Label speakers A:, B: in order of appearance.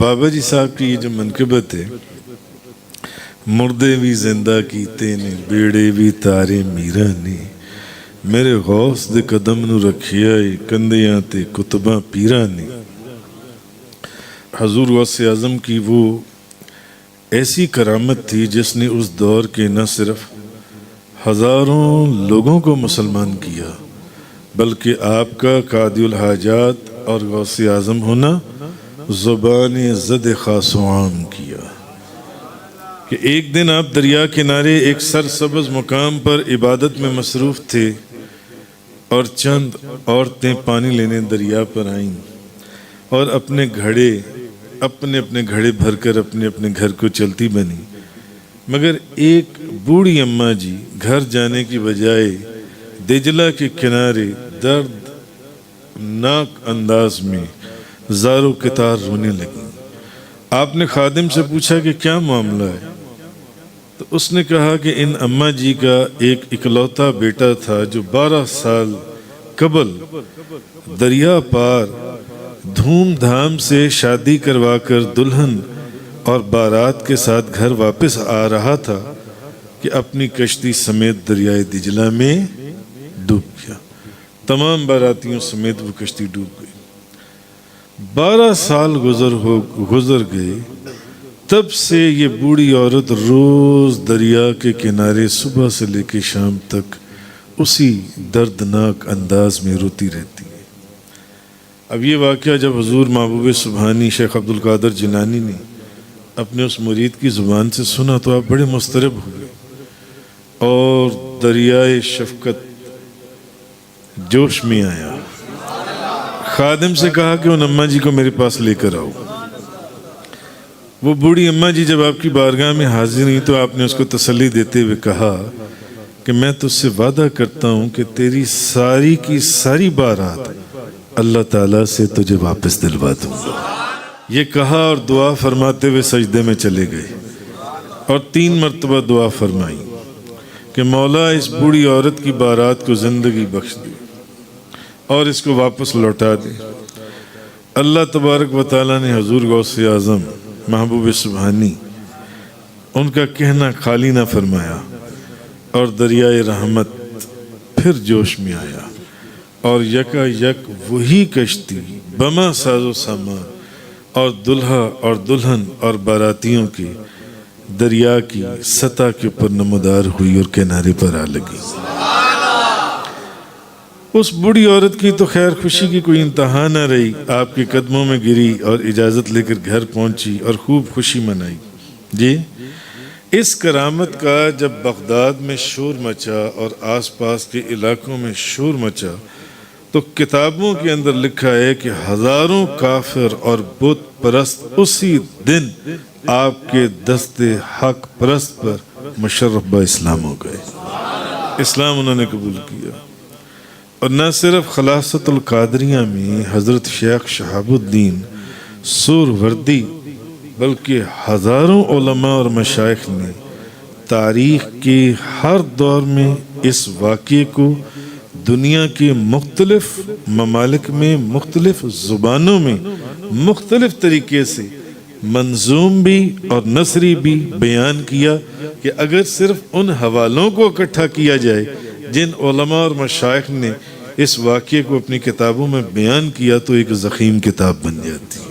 A: بابا جی صاحب کی یہ جو منقبت ہے، مردے بھی زندہ کیتے نے بیڑے بھی تارے میرا نے، میرے غوث دے قدم نو رکھیا کندیاں تے کتباں پیرا نے۔ حضور غوث اعظم کی وہ ایسی کرامت تھی جس نے اس دور کے نہ صرف ہزاروں لوگوں کو مسلمان کیا، بلکہ آپ کا قاضی الحاجات اور غوث اعظم ہونا زبان زد خاص و عام کیا کہ ایک دن آپ دریا کنارے ایک سرسبز مقام پر عبادت میں مصروف تھے اور چند عورتیں پانی لینے دریا پر آئیں اور اپنے اپنے گھڑے بھر کر اپنے گھر کو چلتی بنی، مگر ایک بوڑھی اماں جی گھر جانے کی بجائے دجلہ کے کنارے دردناک انداز میں زار و قطار رونے لگی۔ آپ نے خادم سے پوچھا کہ کیا معاملہ ہے؟ تو اس نے کہا کہ ان اماں جی کا ایک اکلوتا بیٹا تھا جو 12 سال قبل دریا پار دھوم دھام سے شادی کروا کر دلہن اور بارات کے ساتھ گھر واپس آ رہا تھا کہ اپنی کشتی سمیت دریائے دجلہ میں ڈوب گیا۔ تمام باراتیوں سمیت وہ کشتی ڈوب گئی۔ 12 سال گزر گئے، تب سے یہ بوڑھی عورت روز دریا کے کنارے صبح سے لے کے شام تک اسی دردناک انداز میں روتی رہتی ہے۔ اب یہ واقعہ جب حضور محبوب سبحانی شیخ عبدالقادر جیلانی نے اپنے اس مرید کی زبان سے سنا تو آپ بڑے مضطرب ہوئے اور دریائے شفقت جوش میں آیا۔ خادم سے کہا کہ ان اماں جی کو میرے پاس لے کر آؤ۔ وہ بوڑھی اماں جی جب آپ کی بارگاہ میں حاضر ہوئی تو آپ نے اس کو تسلی دیتے ہوئے کہا کہ میں تجھ سے وعدہ کرتا ہوں کہ تیری ساری کی ساری بارات اللہ تعالیٰ سے تجھے واپس دلوا دوں گا۔ یہ کہا اور دعا فرماتے ہوئے سجدے میں چلے گئے اور 3 مرتبہ دعا فرمائی کہ مولا اس بوڑھی عورت کی بارات کو زندگی بخش دے اور اس کو واپس لوٹا دے۔ اللہ تبارک و تعالیٰ نے حضور غوث اعظم محبوب سبحانی ان کا کہنا خالی نہ فرمایا اور دریائے رحمت پھر جوش میں آیا اور یکا یک وہی کشتی بما ساز و سامان اور دلہا اور دلہن اور باراتیوں کے دریا کی سطح کے اوپر نمودار ہوئی اور کنارے پر آ لگی۔ اس بوڑھی عورت کی تو خیر خوشی کی کوئی انتہا نہ رہی، آپ کے قدموں میں گری اور اجازت لے کر گھر پہنچی اور خوب خوشی منائی۔ جی اس کرامت کا جب بغداد میں شور مچا اور آس پاس کے علاقوں میں شور مچا تو کتابوں کے اندر لکھا ہے کہ ہزاروں کافر اور بت پرست اسی دن آپ کے دست حق پرست پر مشرف با اسلام ہو گئے، اسلام انہوں نے قبول کیا۔ اور نہ صرف خلاصت القادریہ میں حضرت شیخ شہاب الدین سہروردی بلکہ ہزاروں علماء اور مشائخ نے تاریخ کے ہر دور میں اس واقعے کو دنیا کے مختلف ممالک میں مختلف زبانوں میں مختلف طریقے سے منظوم بھی اور نثری بھی بیان کیا کہ اگر صرف ان حوالوں کو اکٹھا کیا جائے جن علماء اور مشائخ نے اس واقعے کو اپنی کتابوں میں بیان کیا تو ایک ضخیم کتاب بن جاتی ہے۔